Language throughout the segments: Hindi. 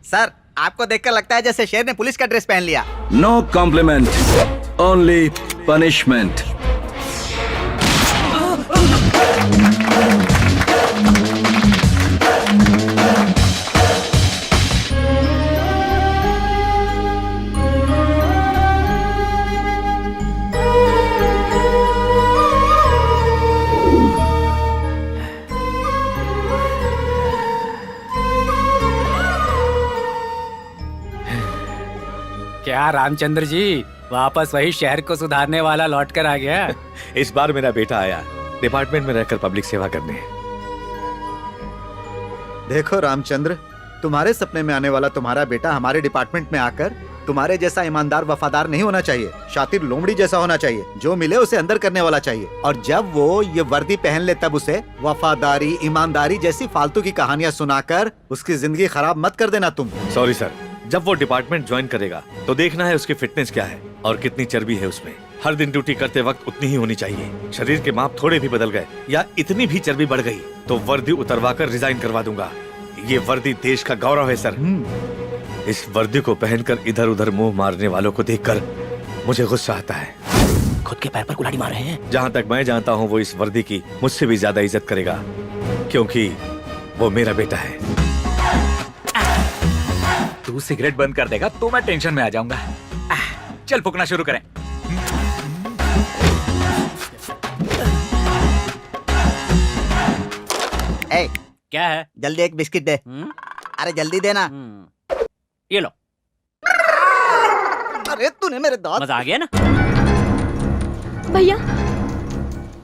सर आपको देखकर लगता है जैसे शेर ने पुलिस का ड्रेस पहन लिया। No compliment, only punishment. क्या रामचंद्र जी, वापस वही शहर को सुधारने वाला लौट कर आ गया? इस बार मेरा बेटा आया डिपार्टमेंट में रहकर पब्लिक सेवा करने। देखो रामचंद्र, तुम्हारे सपने में आने वाला तुम्हारा बेटा हमारे डिपार्टमेंट में आकर तुम्हारे जैसा ईमानदार वफादार नहीं होना चाहिए, शातिर लोमड़ी जैसा होना चाहिए, जो मिले उसे अंदर करने वाला चाहिए। और जब वो ये वर्दी पहन ले तब उसे वफादारी ईमानदारी जैसी फालतू की कहानियां सुनाकर उसकी जिंदगी खराब मत कर देना तुम। सॉरी सर, जब वो डिपार्टमेंट ज्वाइन करेगा तो देखना है उसकी फिटनेस क्या है और कितनी चर्बी है उसमें। हर दिन ड्यूटी करते वक्त उतनी ही होनी चाहिए। शरीर के माप थोड़े भी बदल गए या इतनी भी चर्बी बढ़ गई तो वर्दी उतरवा कर रिजाइन करवा दूंगा। ये वर्दी देश का गौरव है सर। इस वर्दी को पहनकर इधर उधर मुंह मारने वालों को देखकर मुझे गुस्सा आता है। खुद के पैर पर कुल्हाड़ी मार रहे हैं। जहाँ तक मैं जानता हूँ वो इस वर्दी की मुझसे भी ज्यादा इज्जत करेगा, क्योंकि वो मेरा बेटा है। तू सिगरेट बंद कर देगा तो मैं टेंशन में आ जाऊंगा। चल फूकना शुरू करें। ए, क्या है? जल्दी एक बिस्किट दे। अरे जल्दी देना। ये लो। अरे तूने मेरे दांत। मजा आ गया ना? भैया,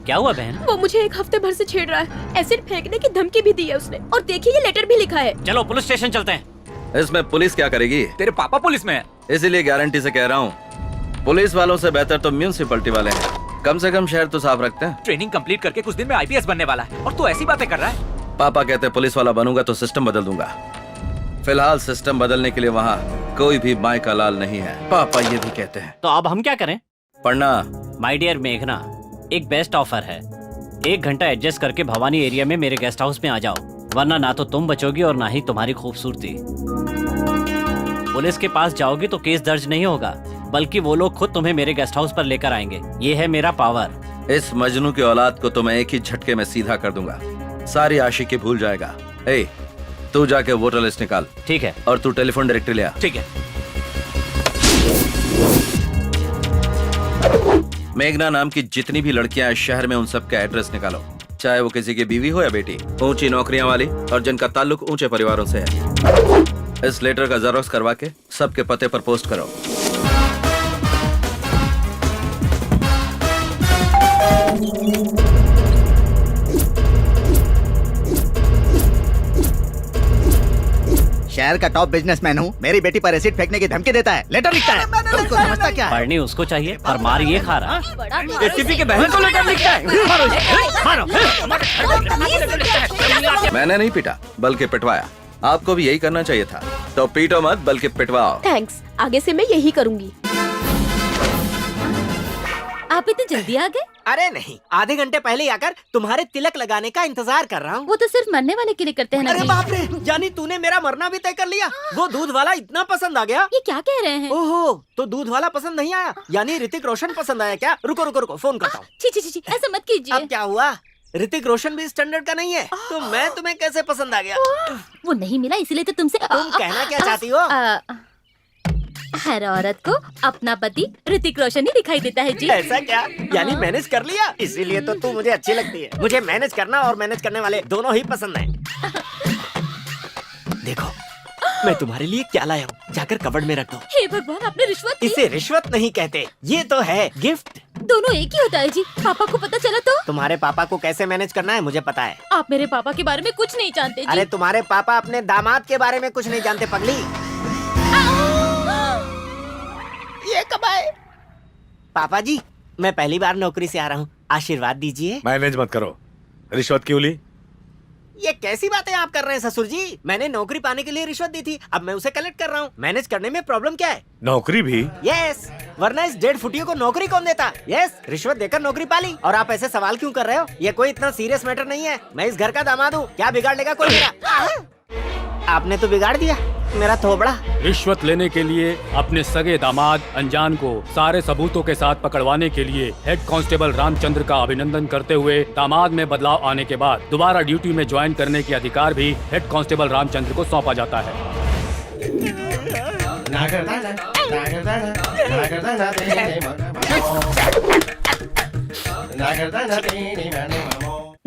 क्या हुआ बहन? वो मुझे एक हफ्ते भर से छेड़ रहा है। एसिड फेंकने की धमकी भी दी है उसने, और देखिए ये लेटर भी लिखा है। चलो पुलिस स्टेशन चलते हैं। इसमें पुलिस क्या करेगी? तेरे पापा पुलिस में है। इसीलिए गारंटी से कह रहा हूँ, पुलिस वालों से बेहतर तो म्यूनिसिपैलिटी वाले हैं। कम से कम शहर तो साफ रखते हैं। ट्रेनिंग कंप्लीट करके कुछ दिन में आईपीएस बनने वाला है और तू ऐसी बातें कर रहा है। पापा कहते हैं पुलिस वाला बनूंगा तो सिस्टम बदल दूंगा। फिलहाल सिस्टम बदलने के लिए वहाँ कोई भी माई का लाल नहीं है, पापा ये भी कहते हैं। तो अब हम क्या करें? पढ़ना। माय डियर मेघना, एक बेस्ट ऑफर है। 1 घंटा एडजस्ट करके भवानी एरिया में मेरे गेस्ट हाउस में आ जाओ, वरना ना तो तुम बचोगी और ना ही तुम्हारी खूबसूरती। पुलिस के पास जाओगी तो केस दर्ज नहीं होगा, बल्कि वो लोग खुद तुम्हें मेरे गेस्ट हाउस पर लेकर आएंगे। ये है मेरा पावर। इस मजनू की औलाद को तो मैं एक ही झटके में सीधा कर दूंगा, सारी आशिकी भूल जाएगा। ए, तू जाके वोटर लिस्ट निकाल। ठीक है। और तू टेलीफोन डायरेक्टरी ले आ। ठीक है। मेघना नाम की जितनी भी लड़कियां इस शहर में, उन सब का एड्रेस निकालो, चाहे वो किसी की बीवी हो या बेटी, ऊंची नौकरियां वाली और जिनका ताल्लुक ऊंचे परिवारों से है। इस लेटर का जेरॉक्स करवा के सबके पते पर पोस्ट करो। शहर का टॉप बिजनेसमैन हूँ, मेरी बेटी पर एसिड फेंकने की धमकी देता है, लेटर लिखता है। तुमको समझता क्या है? पढ़नी उसको चाहिए और मार ये खा रहा। एसीपी के बहन को लेटर लिखता है। मारो, मारो। मैंने नहीं पीटा बल्कि पिटवाया। आपको भी यही करना चाहिए था। तो पीटो मत बल्कि पिटवाओ। थैंक्स, आगे से मैं यही करूंगी। आप इतनी जल्दी आ गए? अरे नहीं, आधे घंटे पहले आकर तुम्हारे तिलक लगाने का इंतजार कर रहा हूँ। वो तो सिर्फ मरने वाले के लिए करते हैं ना। अरे बाप रे, जानी तूने मेरा मरना भी तय कर लिया। वो दूध वाला इतना पसंद आ गया। ये क्या कह रहे हैं? ओहो, तो दूध वाला पसंद नहीं आया, यानी ऋतिक रोशन पसंद आया क्या? रुको रुको रुको, फोन करता हूँ। छी छी छी, ऐसा मत कीजिए। अब क्या हुआ? ऋतिक रोशन भी स्टैंडर्ड का नहीं है, तो मैं तुम्हें कैसे पसंद आ गया? वो नहीं मिला इसीलिए तो तुमसे। तुम कहना क्या चाहती हो? हर औरत को अपना पति ऋतिक रोशन ही दिखाई देता है जी। ऐसा क्या? यानी मैनेज कर लिया, इसीलिए तो तू मुझे अच्छी लगती है। मुझे मैनेज करना और मैनेज करने वाले दोनों ही पसंद हैं। देखो, मैं तुम्हारे लिए क्या लाया हूँ, जाकर कबर्ड में रख दो। हे भगवान, आपने रिश्वत दी? इसे रिश्वत नहीं कहते, ये तो है गिफ्ट। दोनों एक ही होता है जी। पापा को पता चला तो? तुम्हारे पापा को कैसे मैनेज करना है मुझे पता है। आप मेरे पापा के बारे में कुछ नहीं जानते जी। अरे तुम्हारे पापा अपने दामाद के बारे में कुछ नहीं जानते पगली। ये कब आए? पापा जी, मैं पहली बार नौकरी से आ रहा हूँ, आशीर्वाद दीजिए। मैनेज मत करो, रिश्वत क्यों ली? ये कैसी बातें आप कर रहे हैं ससुर जी? मैंने नौकरी पाने के लिए रिश्वत दी थी, अब मैं उसे कलेक्ट कर रहा हूँ। मैनेज करने में प्रॉब्लम क्या है? नौकरी भी? यस, वरना इस 1.5 फुटियों को नौकरी कौन देता? यस, रिश्वत देकर नौकरी पाली। और आप ऐसे सवाल क्यों कर रहे हो? ये कोई इतना सीरियस मैटर नहीं है। मैं इस घर का दामाद हूँ, क्या बिगाड़ लेगा कोई मेरा? आपने तो बिगाड़ दिया। मेरा थोबड़ा। रिश्वत लेने के लिए अपने सगे दामाद अनजान को सारे सबूतों के साथ पकड़वाने के लिए हेड कांस्टेबल रामचंद्र का अभिनंदन करते हुए दामाद में बदलाव आने के बाद दोबारा ड्यूटी में ज्वाइन करने के अधिकार भी हेड कांस्टेबल रामचंद्र को सौंपा जाता है।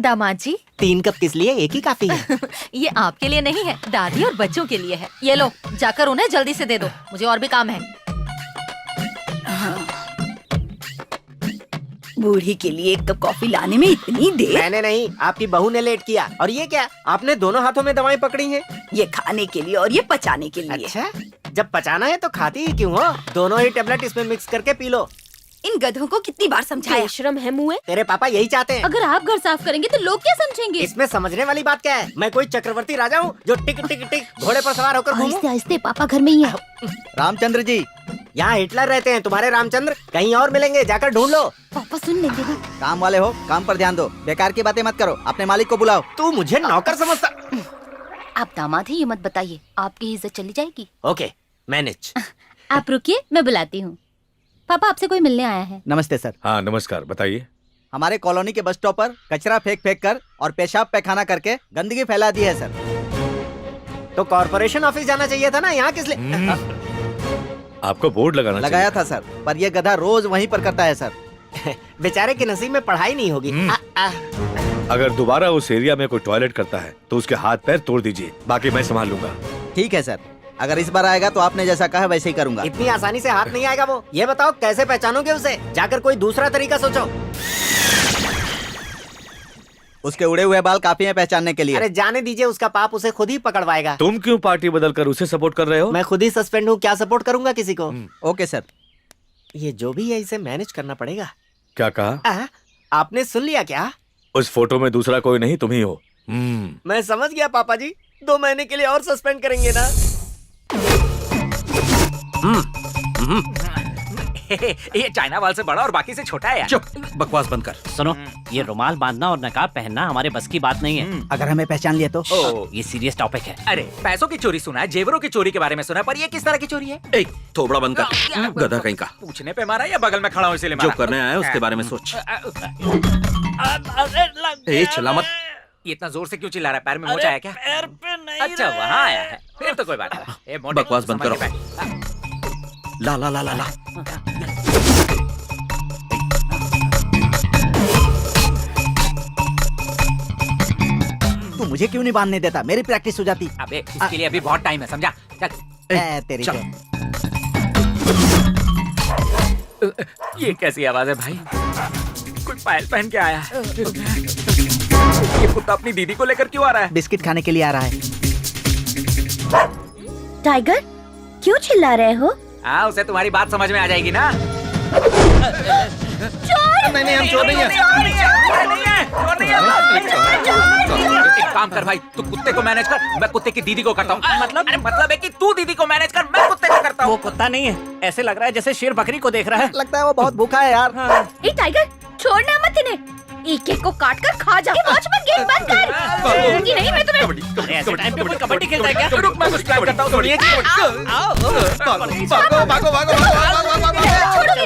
दामाद जी 3 कप किस लिए, एक ही काफी है। ये आपके लिए नहीं है, दादी और बच्चों के लिए है। ये लो, जाकर उन्हें जल्दी से दे दो, मुझे और भी काम है। बूढ़ी के लिए 1 कप कॉफी लाने में इतनी देर? मैंने नहीं, आपकी बहू ने लेट किया। और ये क्या, आपने दोनों हाथों में दवाएं पकड़ी हैं? ये खाने के लिए और ये पचाने के लिए। अच्छा, जब पचाना है तो खाती ही क्यों हो? दोनों ही टेबलेट इसमें मिक्स करके पी लो। इन गधों को कितनी बार समझाया? बेशरम है मुँह। तेरे पापा यही चाहते हैं। अगर आप घर साफ करेंगे तो लोग क्या समझेंगे? इसमें समझने वाली बात क्या है? मैं कोई चक्रवर्ती राजा हूँ जो टिक टिक टिक घोड़े पर सवार होकर घूमूं? आहिस्ते आहिस्ते, पापा घर में ही है। रामचंद्र जी, यहाँ हिटलर रहते हैं, तुम्हारे रामचंद्र कहीं और मिलेंगे, जाकर ढूंढ लो। पापा सुन लेंगे ना। काम वाले हो, काम पर ध्यान दो, बेकार की बातें मत करो, अपने मालिक को बुलाओ। तू मुझे नौकर समझता? आप दामाद ही, ये मत बताइए, आपकी इज्जत चली जाएगी। Okay, manage. आप रुकिए, मैं बुलाती हूँ। पापा आपसे कोई मिलने आया है। नमस्ते सर। हाँ नमस्कार, बताइए। हमारे कॉलोनी के बस स्टॉप पर कचरा फेंक फेंक कर और पेशाब पैखाना करके गंदगी फैला दी है सर। तो कॉर्पोरेशन ऑफिस जाना चाहिए था ना, यहाँ किस लिए? आपको बोर्ड लगाया था सर, पर यह गधा रोज वहीं पर करता है सर। बेचारे के नसीब में पढ़ाई नहीं होगी। अगर दोबारा उस एरिया में कोई टॉयलेट करता है तो उसके हाथ पैर तोड़ दीजिए, बाकी मैं संभाल लूंगा। ठीक है सर, अगर इस बार आएगा तो आपने जैसा कहा वैसे ही करूंगा। इतनी आसानी से हाथ नहीं आएगा वो। ये बताओ कैसे पहचानोगे उसे? जाकर कोई दूसरा तरीका सोचो। उसके उड़े हुए बाल काफी हैं पहचानने के लिए। अरे जाने दीजिए, उसका पाप उसे खुद ही पकड़वाएगा। तुम क्यों पार्टी बदल कर उसे सपोर्ट कर रहे हो? मैं खुद ही सस्पेंड हूँ, क्या सपोर्ट करूंगा किसी को? Okay sir. ये जो भी है इसे मैनेज करना पड़ेगा। क्या कहा? आपने सुन लिया क्या? उस फोटो में दूसरा कोई नहीं, तुम ही हो। मैं समझ गया पापा जी, 2 महीने के लिए और सस्पेंड करेंगे ना? ये चाइना वाल से बड़ा और बाकी से छोटा है यार। चुप, बकवास बंद कर। सुनो, ये रुमाल बांधना और नकाब पहनना हमारे बस की बात नहीं है। अगर हमें पहचान लिया तो? ये सीरियस टॉपिक है। अरे पैसों की चोरी सुना है, जेवरों की चोरी के बारे में सुना है, पर ये किस तरह की चोरी है? एक थोबड़ा बंद कर, गधा कहीं का। पूछने पे मारा या बगल में खड़ा हूँ इसीलिए जो मारा? करने आया है उसके बारे में सोच। ए, चिल्ला मत। ये इतना जोर से क्यों चिल्ला रहा है? पैर में मोच आया क्या? पैर पे नहीं। अच्छा वहाँ आया है, फिर तो कोई बात नहीं। मोटे बकवास बंद संभाल करो। के बैठ। ला ला ला ला ला। तू मुझे क्यों नहीं बांधने देता? मेरी प्रैक्टिस हो जाती। अबे इसके लिए अभी बहुत टाइम है, समझा? चल। तेरी चल। ये कैसी आवाज है भाई? कोई पायल पहन के आया है। ये कुत्ता अपनी दीदी को लेकर क्यों आ रहा है? बिस्किट खाने के लिए आ रहा है। टाइगर, क्यों चिल्ला रहे हो? हाँ, उसे तुम्हारी बात समझ में आ जाएगी ना। नहीं, हम चोर नहीं है। एक काम कर भाई, तू कुत्ते को मैनेज कर, मैं कुत्ते की दीदी को करता हूँ। मतलब है कि तू दीदी को मैनेज कर, मैं कुत्ते को करता वो हूँ। कुत्ता नहीं है, ऐसे लग रहा है जैसे शेर बकरी को देख रहा है। लगता है वो बहुत भूखा है यार। ए टाइगर, छोड़ना मत इन्हें, एक एक को काट कर खा जा। वॉचमैन गेट बंद कर। छोड़ूंगी नहीं मैं तुम्हें। अरे ऐसे टाइम पे कोई कबड्डी खेलता है क्या? रुक, मैं कुछ प्लान करता हूँ, सुनिए। छोड़ूंगी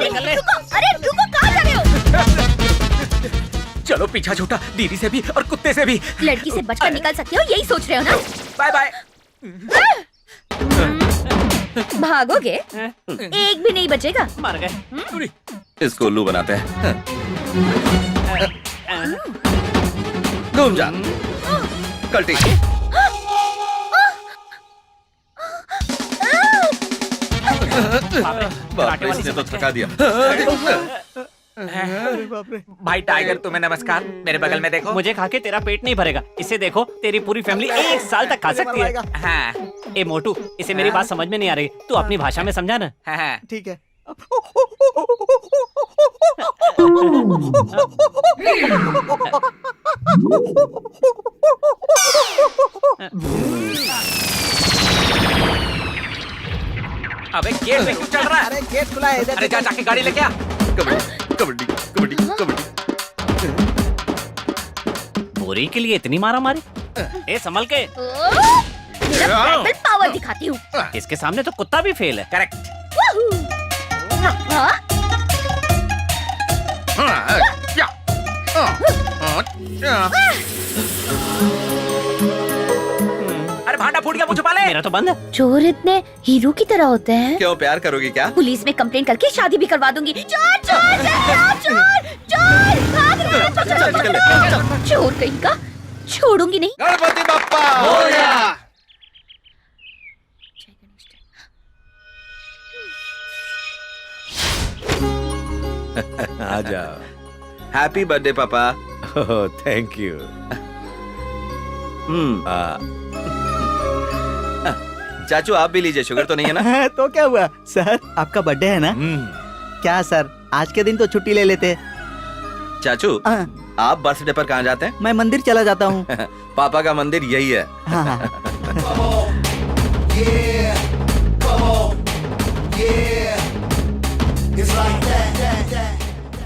नहीं। रुको, अरे रुको, कहाँ जा रहे हो? चलो पीछा छूटा, दीदी से भी और कुत्ते से भी। लड़की से बचकर निकल सकते हो, यही सोच रहे हो ना? Bye bye. भागोगे? एक भी नहीं बचेगा। मर गए। इसको उल्लू बनाते हैं। घूम जा कल्टी। बाप रे, इसने तो थका दिया। भाई टाइगर, तुम्हें नमस्कार। मेरे बगल में देखो। मुझे खा के तेरा पेट नहीं भरेगा, इसे देखो, तेरी पूरी फैमिली 1 साल तक खा सकती है। हाँ ए मोटू, इसे मेरी बात समझ में नहीं आ रही, तू अपनी भाषा में समझा ना। हाँ। ठीक है। अबे गेट में क्यों चढ़ रहा है? अरे गेट खुला है। अरे जा, जाके गाड़ी लेके आ। कबड्डी कबड्डी कबड्डी कबड्डी। बोरी के लिए इतनी मारा मारी? ए संभल के। मेरा बैटल पावर कल दिखाती हूँ। इसके सामने तो कुत्ता भी फेल है। करेक्ट। हाँ? अरे भांडा फूट गया, मुझे पाले। मेरा तो बंद है। चोर इतने हीरो की तरह होते हैं। क्यों, प्यार करोगी क्या? पुलिस में कंप्लेंट करके शादी भी करवा दूंगी। चोर चोर चोर चोर भाग रहा है, चोर चोर कहीं का, छोड़ूंगी नहीं। गणपति बप्पा आ जाओ। हैप्पी बर्थडे पापा। Thank you. चाचू आप भी लीजिए, शुगर तो नहीं है ना? तो क्या हुआ सर, आपका बर्थडे है ना? क्या सर, आज के दिन तो छुट्टी ले लेते। चाचू हाँ। आप बर्थडे पर कहाँ जाते हैं? मैं मंदिर चला जाता हूँ। पापा का मंदिर यही है। हाँ, हाँ।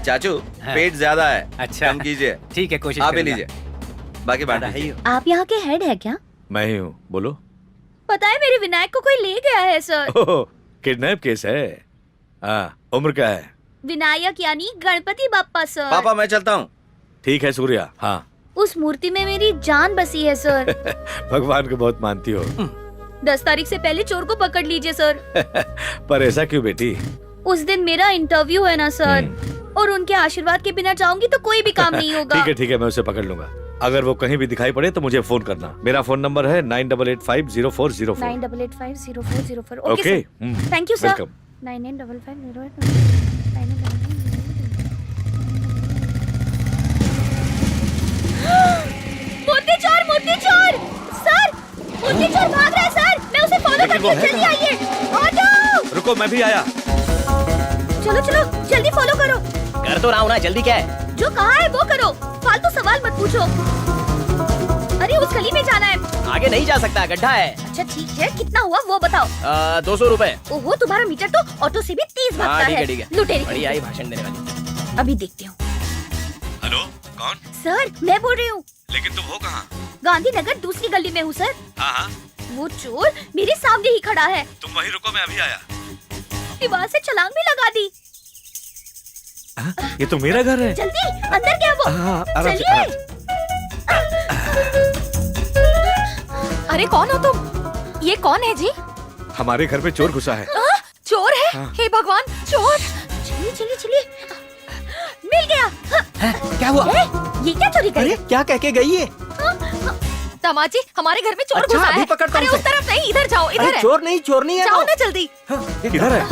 चाचू हाँ। पेट ज्यादा है, अच्छा। कम कीजिए। ठीक है, कोशिश आप भी करूंगा। लीजिए, बाकी बांट दीजिए। आप यहाँ के हेड है क्या? मैं ही हूँ, बोलो। पता है मेरे विनायक को कोई ले गया है सर। किडनैप केस है। हाँ, उम्र क्या है? विनायक यानी गणपति बाप्पा सर। पापा मैं चलता हूँ। ठीक है सूर्या। हाँ। उस मूर्ति में मेरी जान बसी है सर। भगवान को बहुत मानती हो। 10 तारीख से पहले चोर को पकड़ लीजिए सर। पर ऐसा क्यों बेटी? उस दिन मेरा इंटरव्यू है ना सर, और उनके आशीर्वाद के बिना जाऊंगी तो कोई भी काम नहीं होगा। ठीक है, मैं उसे पकड़ लूंगा। अगर वो कहीं भी दिखाई पड़े तो मुझे फोन करना। मेरा फोन नंबर है 98850404। 98850404। Okay, thank you sir. Welcome. 985508 मोती चोर सर, मोती चोर भाग रहा है सर, मैं उसे फॉलो लेकिन वो करती हूँ, है जल्दी आइए। आ जाओ। रुको, मैं भी आया। चलो चलो जल्दी फॉलो करो। कर तो रहा हूँ ना, जल्दी क्या है? जो कहा है वो करो, फालतू सवाल मत पूछो। अरे उस गली में जाना है। आगे नहीं जा सकता, गड्ढा है। अच्छा ठीक है, कितना हुआ वो बताओ। 200 रुपए। ओहो, तुम्हारा मीटर तो ऑटो से भी तेज भागता है। ठीक है। लुटेरे बड़ी आई भाषण देने वाली। अभी देखती हूँ। हेलो, कौन? सर मैं बोल रही हूँ, लेकिन तुम हो कहाँ? गांधीनगर दूसरी गली में हूँ सर। हाँ, वो चोर मेरे सामने ही खड़ा है। तुम वहीं रुको, मैं अभी आया। दीवार से छलांग भी लगा दी। ये तो मेरा घर है। जल्दी अंदर क्या वो। आराम से, चलिए। अरे कौन हो तुम? ये कौन है जी? हमारे घर में चोर घुसा है। चोर है? हे भगवान, चोर! चलिए चलिए चलिए, मिल गया। क्या हुआ? ये क्या चोरी करी? अरे क्या कह के गई है? दामाद जी, हमारे घर में चोर अच्छा, घुसा अभी है। पकड़ता हूँ अरे उसे। उस तरफ नहीं, इधर जाओ, इधर अरे है। चोर नहीं है जाओ वो। ना जल्दी। किधर है?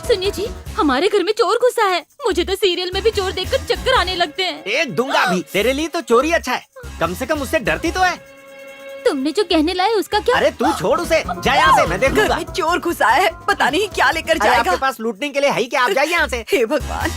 सुनिए जी, हमारे घर में चोर घुसा है। मुझे तो सीरियल में भी चोर देखकर चक्कर आने लगते हैं। एक दूंगा भी। तेरे लिए तो चोरी अच्छा है, कम से कम उससे डरती तो है। तुमने जो कहने लाए उसका क्या? अरे तू छोड़ उसे, जा यहाँ से, मैं देख घर लूंगा। में चोर घुसा है, पता नहीं क्या लेकर अरे जाएगा। आपके पास लूटने के लिए है ही क्या? आप जाइए यहाँ से। हे भगवान,